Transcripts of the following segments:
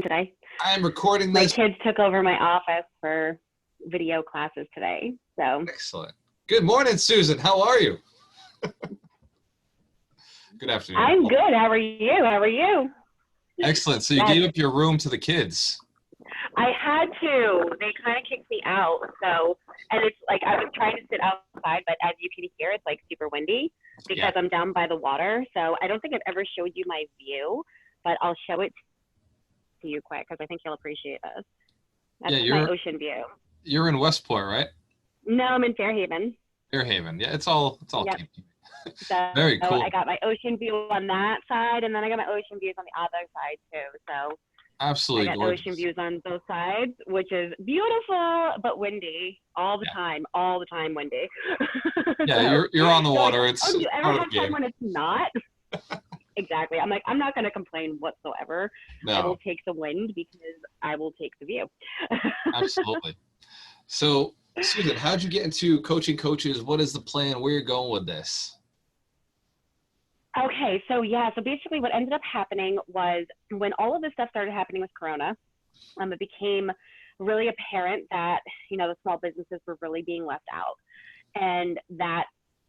today. I'm recording My this. kids took over my office for video classes today. So Excellent. Good morning, Susan. How are you? Good afternoon. I'm good. How are you? How are you? Excellent. So you gave up your room to the kids. I had to. They kind of kicked me out. So, and it's like I was trying to sit outside, but as you can hear, it's like super windy because I'm down by the water. So I don't think I've ever showed you my view, but I'll show it to you quick because I think you'll appreciate this. That's my ocean view. You're in Westport, right? No, I'm in Fairhaven. Fairhaven. Yeah, it's all Yep. So, very cool. I got my ocean view on that side, and then I got my ocean views on the other side too. So absolutely I got gorgeous. ocean views on both sides, which is beautiful but windy all the time. All the time windy. Yeah, so, you're on the water. Like, it's do you ever part of have the game. time when it's not? Exactly. I'm like, I'm not going to complain whatsoever. No. I will take the wind because I will take the view. Absolutely. So, Susan, how'd you get into coaching coaches? What is the plan? Where you're going with this? Okay, so basically what ended up happening was when all of this stuff started happening with Corona, it became really apparent that, the small businesses were really being left out, and that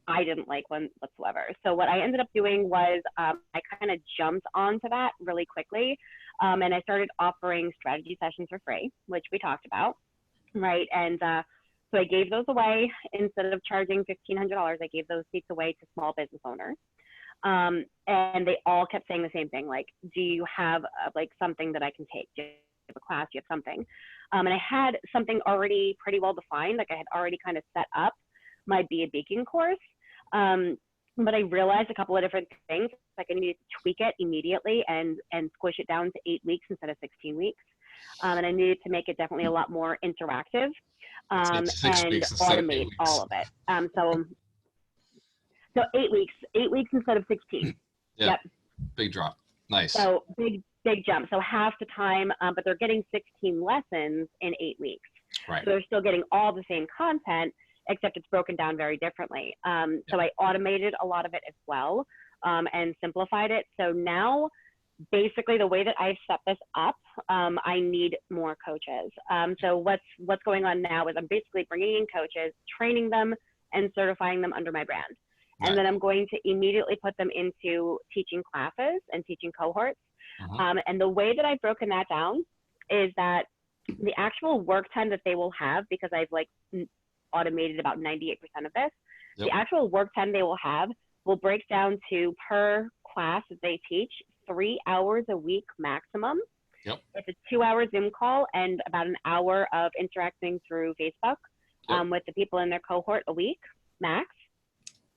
I didn't like one whatsoever. So what I ended up doing was I kind of jumped onto that really quickly, and I started offering strategy sessions for free, which we talked about, right? And so I gave those away. Instead of charging $1,500, I gave those seats away to small business owners. And they all kept saying the same thing, like, do you have like something that I can take? Do you have a class? Do you have something? And I had something already pretty well defined. Like I had already kind of set up my Be a Beacon course. But I realized a couple of different things. Like I needed to tweak it immediately and squish it down to 8 weeks instead of 16 weeks. And I needed to make it definitely a lot more interactive, and automate all of it. So 8 weeks instead of 16. Yep. Big drop. Nice. So big jump. So half the time, but they're getting 16 lessons in 8 weeks. Right. So they're still getting all the same content, except it's broken down very differently. So I automated a lot of it as well, and simplified it. So now, basically, the way that I've set this up, I need more coaches. So what's going on now is I'm basically bringing in coaches, training them, and certifying them under my brand. And then I'm going to immediately put them into teaching classes and teaching cohorts. And the way that I've broken that down is that the actual work time that they will have, because I've like automated about 98% of this, the actual work time they will have will break down to, per class that they teach, 3 hours a week maximum. It's a 2-hour Zoom call and about an hour of interacting through Facebook with the people in their cohort a week max.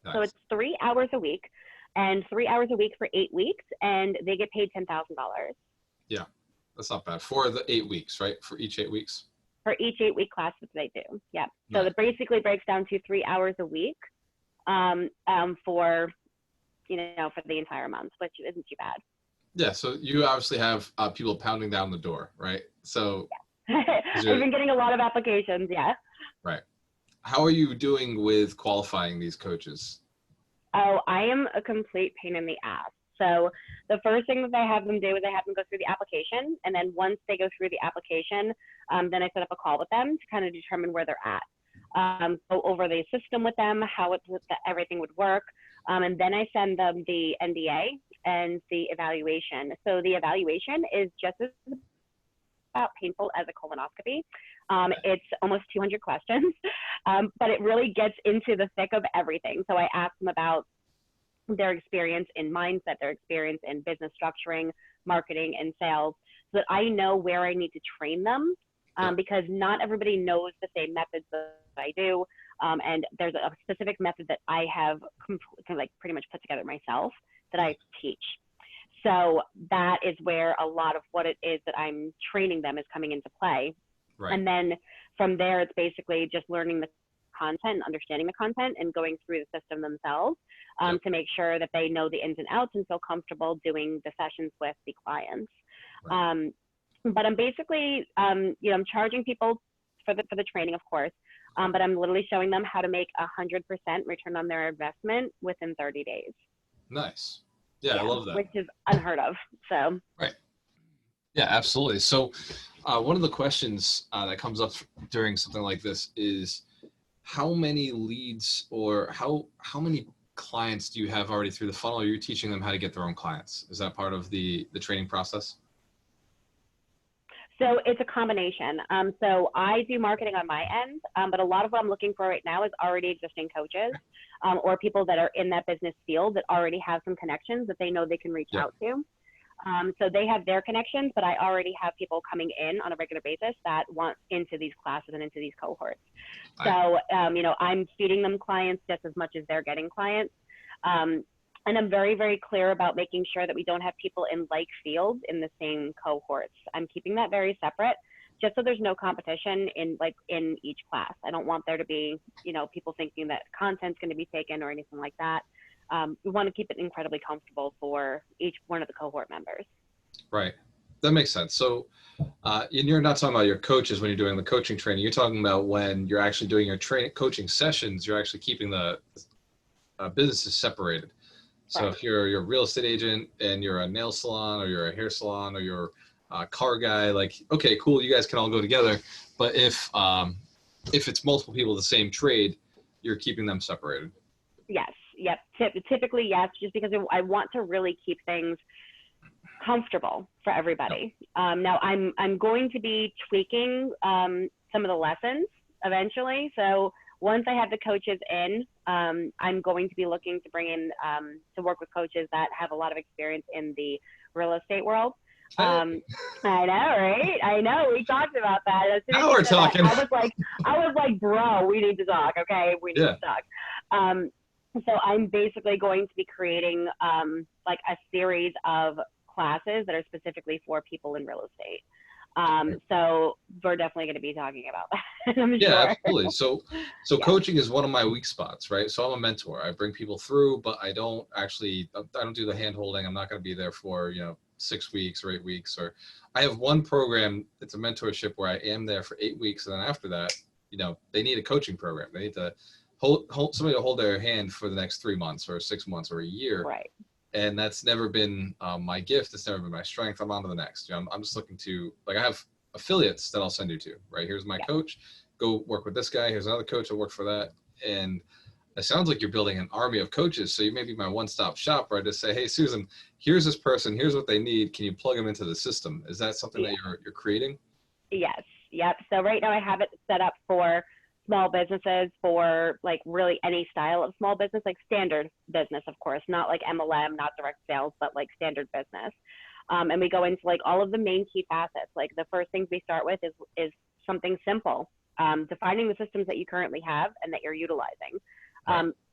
Nice. So it's 3 hours a week and 3 hours a week for 8 weeks, and they get paid $10,000. Yeah, that's not bad for the 8 weeks, right? For each 8 weeks. For each 8-week class that they do. Yeah. Nice. So it basically breaks down to 3 hours a week for the entire month, which isn't too bad. Yeah. So you obviously have people pounding down the door, right? So I've been getting a lot of applications. Yeah. Right. How are you doing with qualifying these coaches? Oh, I am a complete pain in the ass. So the first thing that I have them do is I have them go through the application. And then once they go through the application, then I set up a call with them to kind of determine where they're at. Go over the system with them, how everything would work. And then I send them the NDA and the evaluation. So the evaluation is just as about painful as a colonoscopy. It's almost 200 questions, but it really gets into the thick of everything. So I ask them about their experience in mindset, their experience in business structuring, marketing, and sales, so that I know where I need to train them, because not everybody knows the same methods that I do. And there's a specific method that I have pretty much put together myself that I teach. So that is where a lot of what it is that I'm training them is coming into play. Right. And then from there, it's basically just learning the content, understanding the content, and going through the system themselves to make sure that they know the ins and outs and feel comfortable doing the sessions with the clients. Right. But I'm basically, I'm charging people for the training, of course, but I'm literally showing them how to make 100% return on their investment within 30 days. Nice. Yeah, I love that. Which is unheard of. So. Right. Yeah, absolutely. So one of the questions that comes up during something like this is how many leads or how many clients do you have already through the funnel? Or you're teaching them how to get their own clients? Is that part of the training process? So it's a combination. So I do marketing on my end, but a lot of what I'm looking for right now is already existing coaches or people that are in that business field that already have some connections that they know they can reach Yeah. out to. So they have their connections, but I already have people coming in on a regular basis that want into these classes and into these cohorts. So, I'm feeding them clients just as much as they're getting clients. And I'm very, very clear about making sure that we don't have people in like fields in the same cohorts. I'm keeping that very separate just so there's no competition in each class. I don't want there to be, people thinking that content's going to be taken or anything like that. We want to keep it incredibly comfortable for each one of the cohort members. Right. That makes sense. So, and you're not talking about your coaches when you're doing the coaching training. You're talking about when you're actually doing your training coaching sessions. You're actually keeping the businesses separated. So Right. if you're a real estate agent and you're a nail salon or you're a hair salon or you're a car guy, like, okay, cool, you guys can all go together. But if it's multiple people of the same trade, you're keeping them separated. Yes. Yep. Typically, yes, just because I want to really keep things comfortable for everybody. Now I'm going to be tweaking some of the lessons eventually. So once I have the coaches in, I'm going to be looking to bring in to work with coaches that have a lot of experience in the real estate world. I know, right? I know. We talked about that. As soon as Now we're talking. I was like, bro, we need to talk. Okay, we need to talk. So I'm basically going to be creating like a series of classes that are specifically for people in real estate. So we're definitely going to be talking about that. I'm sure. Absolutely. So coaching is one of my weak spots, right? So I'm a mentor. I bring people through, but I don't do the hand holding. I'm not going to be there for, 6 weeks or 8 weeks, or I have one program. It's a mentorship where I am there for 8 weeks. And then after that, they need a coaching program. They need to hold somebody to hold their hand for the next 3 months or 6 months or a year. Right. And that's never been my gift. It's never been my strength. I'm on to the next. I'm just looking to, like, I have affiliates that I'll send you to, right? Here's my coach, go work with this guy. Here's another coach, I'll work for that. And it sounds like you're building an army of coaches. So you may be my one-stop shop where I just say, hey, Susan, here's this person, here's what they need. Can you plug them into the system? Is that something that you're creating? Yes. Yep. So right now I have it set up for small businesses, for like really any style of small business, like standard business, of course, not like MLM, not direct sales, but like standard business. And we go into like all of the main key facets. Like the first things we start with is something simple, defining the systems that you currently have and that you're utilizing.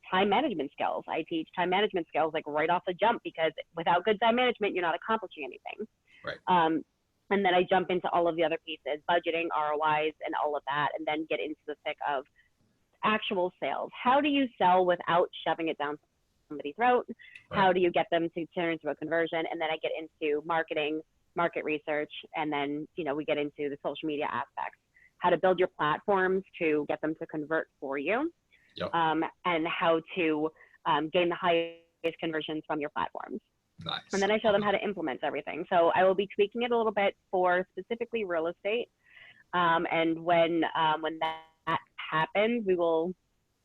Time management skills. I teach time management skills like right off the jump, because without good time management, you're not accomplishing anything. Right. And then I jump into all of the other pieces, budgeting, ROIs, and all of that, and then get into the thick of actual sales. How do you sell without shoving it down somebody's throat? Right. How do you get them to turn into a conversion? And then I get into marketing, market research, and then we get into the social media aspects. How to build your platforms to get them to convert for you, and how to gain the highest conversions from your platforms. Nice. And then I show them how to implement everything. So I will be tweaking it a little bit for specifically real estate. And when that happens, we'll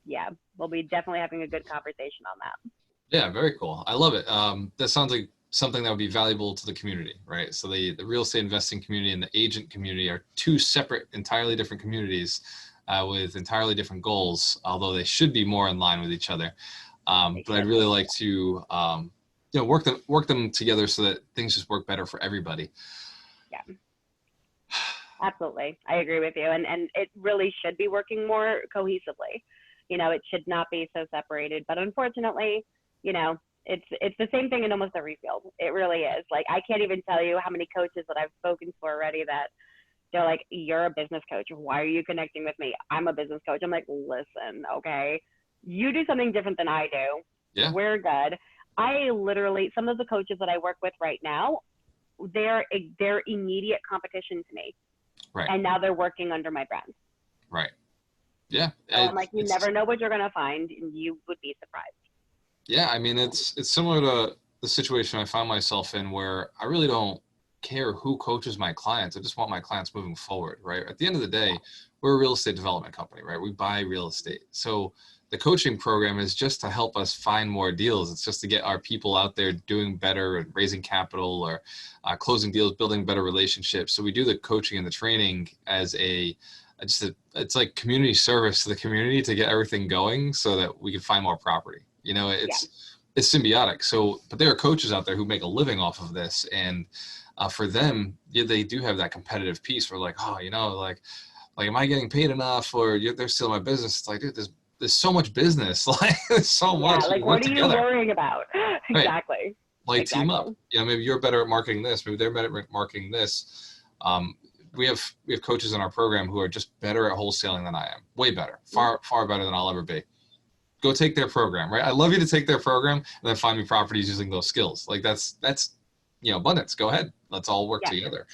be definitely having a good conversation on that. Yeah, very cool. I love it. That sounds like something that would be valuable to the community, right? So the real estate investing community and the agent community are two separate, entirely different communities with entirely different goals, although they should be more in line with each other. But I'd really like to work them together so that things just work better for everybody. Yeah, absolutely. I agree with you. And it really should be working more cohesively. It should not be so separated, but unfortunately, it's the same thing in almost every field. It really is. Like, I can't even tell you how many coaches that I've spoken to already that they're like, you're a business coach. Why are you connecting with me? I'm a business coach. I'm like, listen, okay, you do something different than I do. Yeah. We're good. I literally, some of the coaches that I work with right now, they're immediate competition to me. Right. And now they're working under my brand. Right. Yeah. So I'm like, you never know what you're going to find, and you would be surprised. Yeah. I mean, it's similar to the situation I find myself in where I really don't care who coaches my clients. I just want my clients moving forward, right? At the end of the day, we're a real estate development company, right? We buy real estate. So the coaching program is just to help us find more deals. It's just to get our people out there doing better and raising capital or closing deals, building better relationships. So we do the coaching and the training as it's like community service to the community to get everything going so that we can find more property. You know, it's symbiotic. So, but there are coaches out there who make a living off of this. And for them, they do have that competitive piece where like, oh, you know, like, am I getting paid enough? Or they're still in my business. It's like, dude, there's so much business. Like there's so much. Like, what are you worrying about? Exactly. Right. Like team up. You know, maybe you're better at marketing this. Maybe they're better at marketing this. We have coaches in our program who are just better at wholesaling than I am. Way better. Far better than I'll ever be. Go take their program, right? I'd love you to take their program and then find me properties using those skills. Like that's you know, abundance. Go ahead. Let's all work together.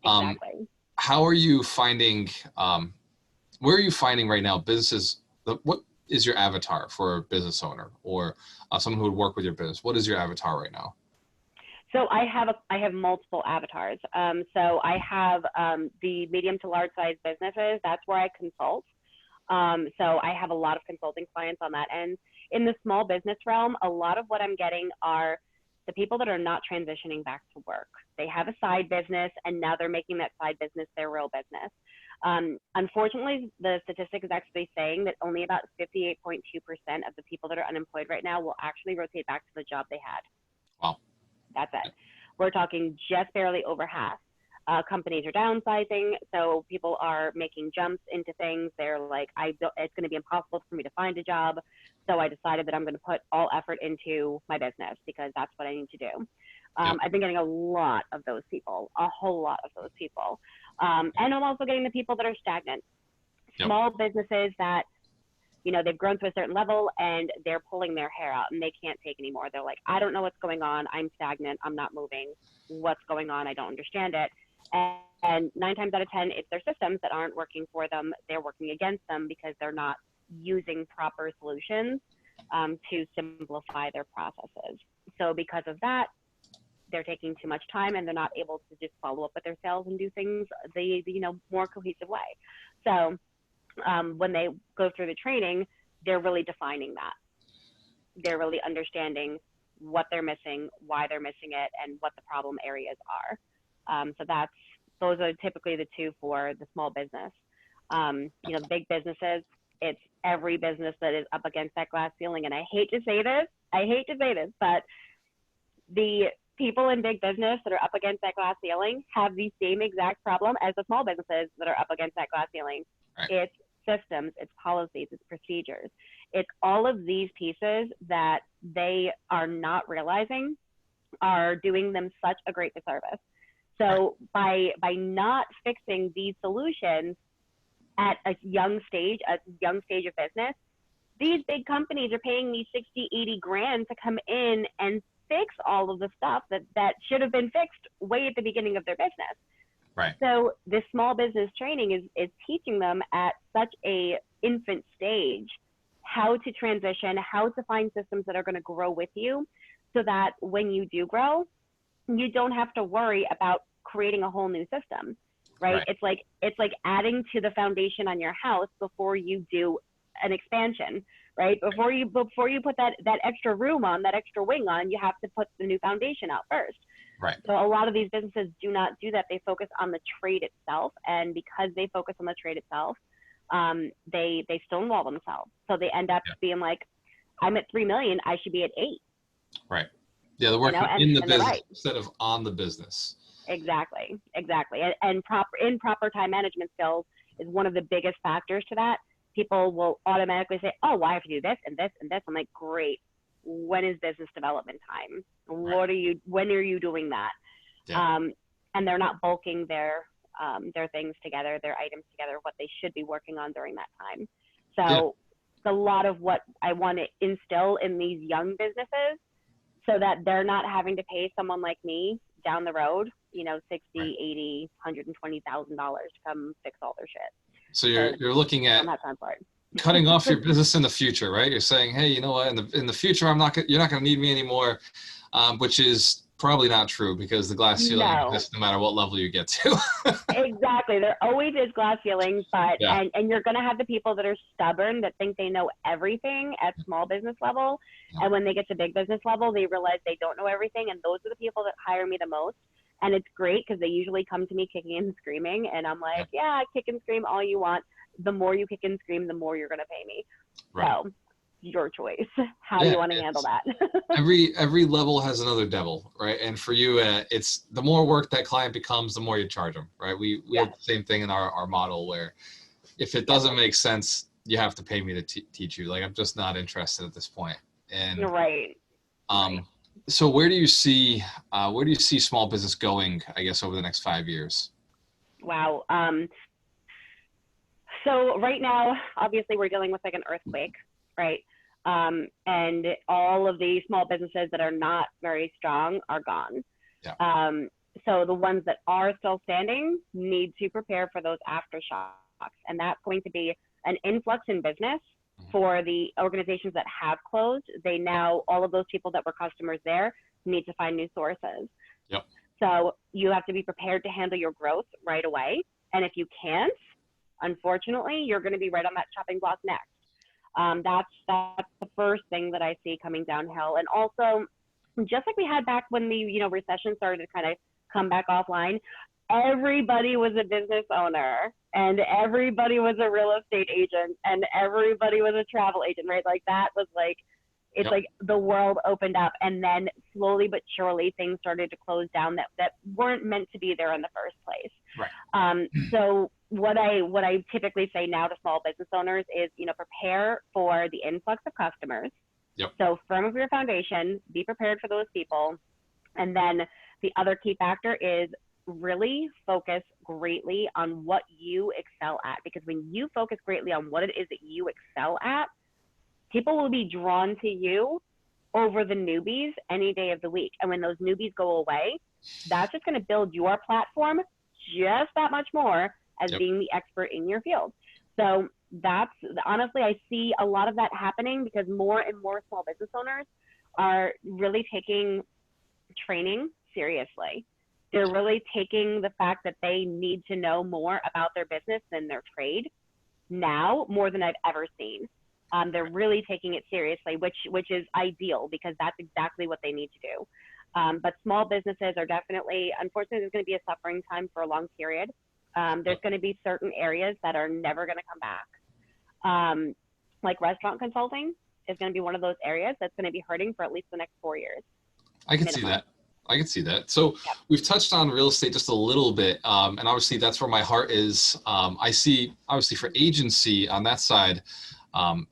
Exactly. How are you finding? Where are you finding right now businesses? What is your avatar for a business owner or someone who would work with your business? What is your avatar right now? So I have multiple avatars. So I have the medium to large size businesses. That's where I consult. So I have a lot of consulting clients on that end. In the small business realm, a lot of what I'm getting are the people that are not transitioning back to work. They have a side business and now they're making that side business their real business. Unfortunately, the statistic is actually saying that only about 58.2% of the people that are unemployed right now will actually rotate back to the job they had. Wow. That's it. We're talking just barely over half. Companies are downsizing, so people are making jumps into things. They're like, it's going to be impossible for me to find a job, so I decided that I'm going to put all effort into my business because that's what I need to do. I've been getting a lot of those people, a whole lot of those people. And I'm also getting the people that are stagnant. Small businesses that, you know, they've grown to a certain level and they're pulling their hair out and they can't take anymore. They're like, I don't know what's going on. I'm stagnant. I'm not moving. What's going on? I don't understand it. And 9 times out of 10, it's their systems that aren't working for them. They're working against them because they're not using proper solutions to simplify their processes. So because of that, they're taking too much time and they're not able to just follow up with their sales and do things the more cohesive way. So when they go through the training, they're really defining that. They're really understanding what they're missing, why they're missing it, and what the problem areas are. So those are typically the two for the small business. The big businesses, it's every business that is up against that glass ceiling. And I hate to say this, but the people in big business that are up against that glass ceiling have the same exact problem as the small businesses that are up against that glass ceiling. Right. It's systems, it's policies, it's procedures. It's all of these pieces that they are not realizing are doing them such a great disservice. So by not fixing these solutions at a young stage of business, these big companies are paying me 60, 80 grand to come in and fix all of the stuff that should have been fixed way at the beginning of their business. Right. So this small business training is teaching them at such a infant stage how to transition, how to find systems that are going to grow with you so that when you do grow, you don't have to worry about creating a whole new system, right? It's like adding to the foundation on your house before you do an expansion, right? Before you put that extra room on, that extra wing on, you have to put the new foundation out first. Right. So a lot of these businesses do not do that. They focus on the trade itself, and because they focus on the trade itself, they stonewall themselves. So they end up being like, I'm at 3 million, I should be at 8. Right. Yeah, they're working in the business instead of on the business. Exactly. And proper time management skills is one of the biggest factors to that. People will automatically say, oh, well, I have to do this and this and this. I'm like, great. When is business development time? Right. When are you doing that? Yeah. And they're not bulking their things together, their items together, what they should be working on during that time. So it's a lot of what I want to instill in these young businesses so that they're not having to pay someone like me down the road, $60, $80, $120,000 to come fix all their shit. So you're looking at cutting off your business in the future, right? You're saying, hey, you know what? In the future, you're not going to need me anymore, which is Probably not true, because the glass ceiling No. exists no matter what level you get to. Exactly. There always is glass ceilings, but Yeah. and you're gonna have the people that are stubborn that think they know everything at small business level. Yeah. And when they get to big business level, they realize they don't know everything. And those are the people that hire me the most. And it's great because they usually come to me kicking and screaming. And I'm like, yeah, kick and scream all you want. The more you kick and scream, the more you're gonna pay me. Right. So your choice. How do you want to handle that? every level has another devil, right? And for you, it's the more work that client becomes, the more you charge them, right? We have the same thing in our model, where if it doesn't make sense, you have to pay me to teach you. Like, I'm just not interested at this point. And right. So where do you see small business going, I guess, over the next 5 years? Wow. So right now, obviously, we're dealing with like an earthquake, right? And all of the small businesses that are not very strong are gone. Yeah. So the ones that are still standing need to prepare for those aftershocks. And that's going to be an influx in business for the organizations that have closed. They now, all of those people that were customers there need to find new sources. Yep. So you have to be prepared to handle your growth right away. And if you can't, unfortunately, you're going to be right on that chopping block next. That's the first thing that I see coming downhill. And also, just like we had back when the recession started to kind of come back offline, everybody was a business owner and everybody was a real estate agent and everybody was a travel agent, right? Like that was like, it's like the world opened up, and then slowly but surely things started to close down that weren't meant to be there in the first place. Right. So what I typically say now to small business owners is, prepare for the influx of customers. Yep. So firm up your foundation, be prepared for those people. And then the other key factor is really focus greatly on what you excel at, because when you focus greatly on what it is that you excel at, people will be drawn to you over the newbies any day of the week. And when those newbies go away, that's just going to build your platform just that much more as being the expert in your field. So that's honestly, I see a lot of that happening because more and more small business owners are really taking training seriously. They're really taking the fact that they need to know more about their business than their trade now, more than I've ever seen. They're really taking it seriously, which is ideal because that's exactly what they need to do. But small businesses are definitely, unfortunately, there's going to be a suffering time for a long period. There's going to be certain areas that are never going to come back. Like restaurant consulting is going to be one of those areas that's going to be hurting for at least the next 4 years. I can see that. So we've touched on real estate just a little bit. And obviously that's where my heart is. I see, obviously, for agency on that side,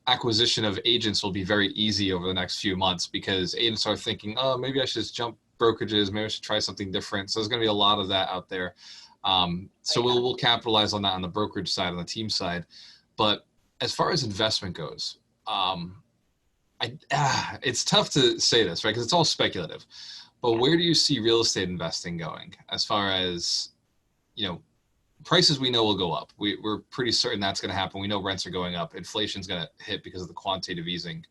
acquisition of agents will be very easy over the next few months because agents are thinking, oh, maybe I should just jump brokerages. Maybe I should try something different. So there's going to be a lot of that out there. So we'll capitalize on that on the brokerage side, on the team side. But as far as investment goes, it's tough to say this, right? Because it's all speculative. But where do you see real estate investing going as far as, prices we know will go up. We're pretty certain that's going to happen. We know rents are going up. Inflation's going to hit because of the quantitative easing.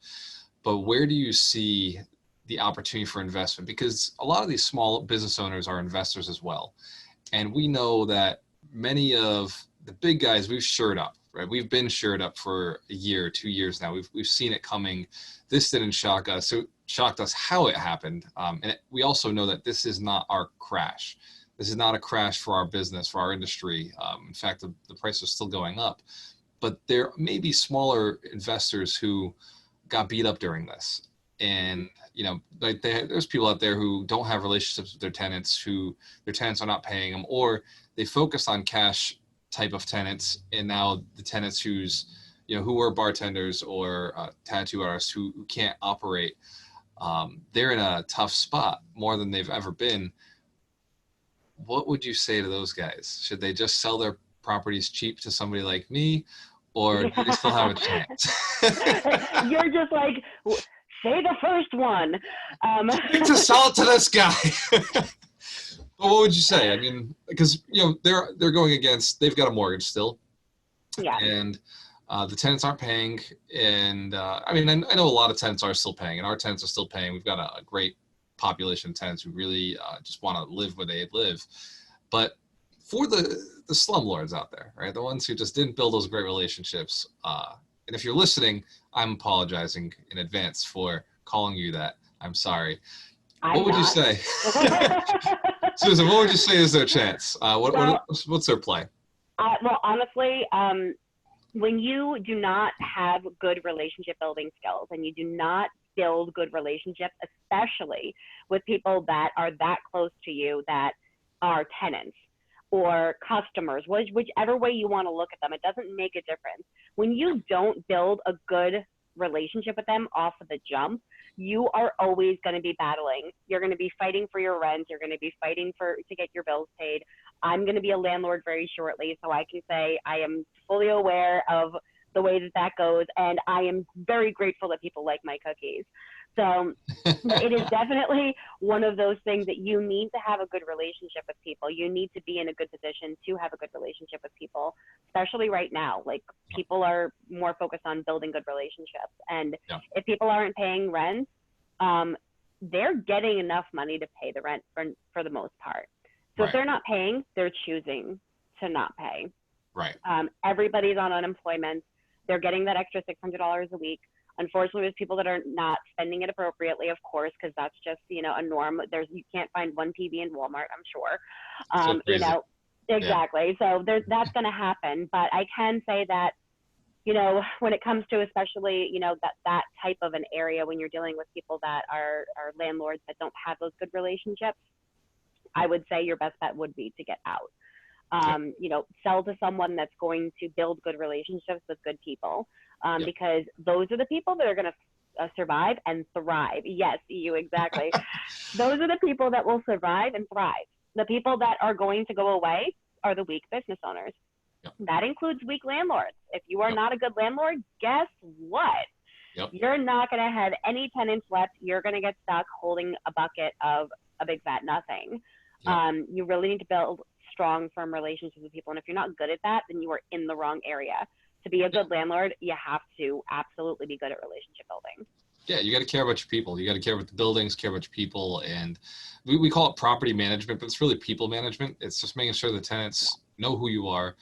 But where do you see the opportunity for investment? Because a lot of these small business owners are investors as well. And we know that many of the big guys, we've shored up, right? We've been shored up for a year, 2 years now. We've seen it coming. This didn't shock us. So it shocked us how it happened. We also know that this is not our crash. This is not a crash for our business, for our industry. In fact, the price is still going up. But there may be smaller investors who got beat up during this. And, there's people out there who don't have relationships with their tenants, who their tenants are not paying them, or they focus on cash type of tenants. And now the tenants who were bartenders or tattoo artists who can't operate, they're in a tough spot more than they've ever been. What would you say to those guys? Should they just sell their properties cheap to somebody like me, or do they still have a chance? You're just like, say the first one. To sell it to this guy. But what would you say? I mean, because they're going against. They've got a mortgage still. Yeah. And the tenants aren't paying. And I know a lot of tenants are still paying, and our tenants are still paying. We've got a great population of tenants who really just want to live where they live. But for the slumlords out there, right, the ones who just didn't build those great relationships, and if you're listening, I'm apologizing in advance for calling you that. I'm sorry. What would you say? Susan, what would you say is their chance? What's their play? Well, honestly, when you do not have good relationship building skills and you do not build good relationships, especially with people that are that close to you that are tenants or customers, whichever way you want to look at them, it doesn't make a difference. When you don't build a good relationship with them off of the jump, you are always going to be battling. You're going to be fighting for your rent. You're going to be fighting to get your bills paid. I'm going to be a landlord very shortly, so I can say I am fully aware of the way that goes, and I am very grateful that people like my cookies. So it is definitely one of those things that you need to have a good relationship with people. You need to be in a good position to have a good relationship with people, especially right now. Like, people are more focused on building good relationships. And if people aren't paying rent, they're getting enough money to pay the rent for the most part. So if they're not paying, they're choosing to not pay. Right. Everybody's on unemployment. They're getting that extra $600 a week. Unfortunately, there's people that are not spending it appropriately, of course, because that's just, a norm. You can't find one TV in Walmart, I'm sure. Exactly. Yeah. So that's going to happen. But I can say that, when it comes to especially, that type of an area, when you're dealing with people that are landlords that don't have those good relationships, I would say your best bet would be to get out. Sell to someone that's going to build good relationships with good people, because those are the people that are going to survive and thrive. Yes, you exactly. Those are the people that will survive and thrive. The people that are going to go away are the weak business owners. That includes weak landlords. If you are not a good landlord, guess what? You're not going to have any tenants left. You're going to get stuck holding a bucket of a big fat nothing. You really need to build strong, firm relationships with people. And if you're not good at that, then you are in the wrong area. To be a good landlord, you have to absolutely be good at relationship building. Yeah, you got to care about your people. You got to care about the buildings, care about your people. And we call it property management, but it's really people management. It's just making sure the tenants know who you are,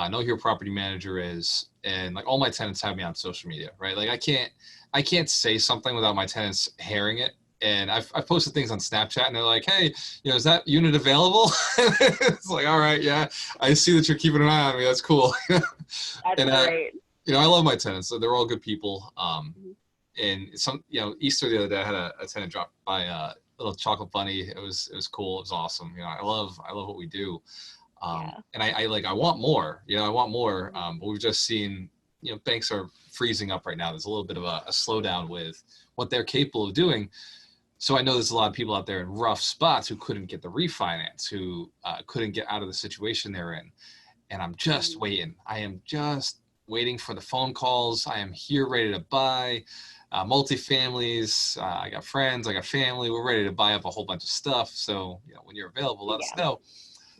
know who your property manager is. And like, all my tenants have me on social media, right? Like, I can't say something without my tenants hearing it. And I've posted things on Snapchat, and they're like, hey, is that unit available? It's like, all right, yeah, I see that you're keeping an eye on me. That's cool. That's great. I love my tenants. So they're all good people. And Easter the other day, I had a tenant drop by a little chocolate bunny. It was cool. It was awesome. I love what we do. And I want more. I want more. But we've just seen, banks are freezing up right now. There's a little bit of a slowdown with what they're capable of doing. So I know there's a lot of people out there in rough spots who couldn't get the refinance, who couldn't get out of the situation they're in. And I'm just waiting. I am just waiting for the phone calls. I am here ready to buy multifamilies. I got friends, I got family. We're ready to buy up a whole bunch of stuff. So, when you're available, let us know.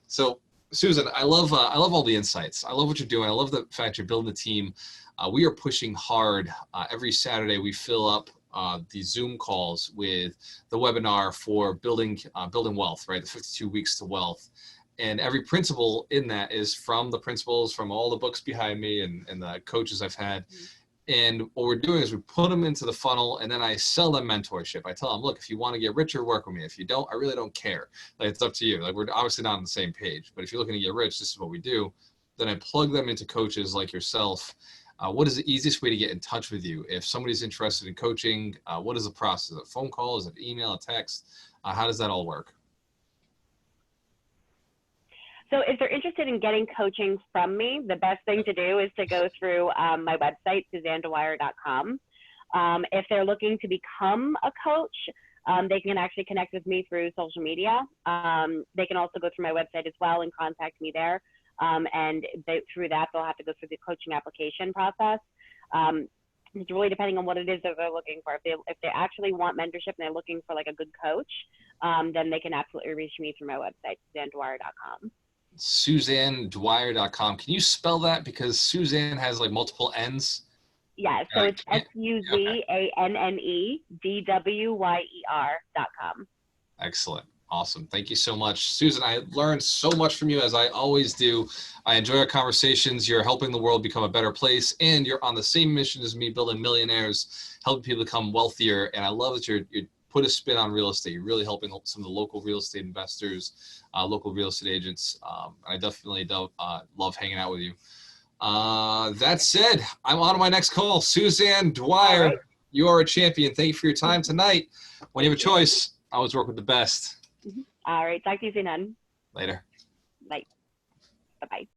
So, Susan, I love all the insights. I love what you're doing. I love the fact you're building the team. We are pushing hard. Every Saturday we fill up the Zoom calls with the webinar for building wealth, right? The 52 weeks to wealth. And every principle in that is from the principles from all the books behind me and the coaches I've had. And what we're doing is we put them into the funnel, and then I sell them mentorship. I tell them, look, if you want to get richer, work with me. If you don't, I really don't care. Like, it's up to you. Like, we're obviously not on the same page, but if you're looking to get rich, this is what we do. Then I plug them into coaches like yourself. What is the easiest way to get in touch with you? If somebody's interested in coaching, what is the process? Is it a phone call? Is it email, a text? How does that all work? So if they're interested in getting coaching from me, the best thing to do is to go through my website, SuzanneDwyer.com. If they're looking to become a coach, they can actually connect with me through social media. They can also go through my website as well and contact me there. Through that, they'll have to go through the coaching application process. It's really depending on what it is that they're looking for. If they actually want mentorship and they're looking for like a good coach, then they can absolutely reach me through my website, SuzanneDwyer.com. SuzanneDwyer.com. Can you spell that? Because Suzanne has like multiple N's. Yeah, so it's SuzanneDwyer.com. Excellent. Awesome. Thank you so much. Susan, I learned so much from you, as I always do. I enjoy our conversations. You're helping the world become a better place, and you're on the same mission as me, building millionaires, helping people become wealthier. And I love that you put a spin on real estate. You're really helping some of the local real estate investors, local real estate agents. I definitely love hanging out with you. That said, I'm on to my next call. Suzanne Dwyer, All right. you are a champion. Thank you for your time tonight. When you have a choice, I always work with the best. All right. Talk to you soon, hon. Later. Bye. Bye-bye.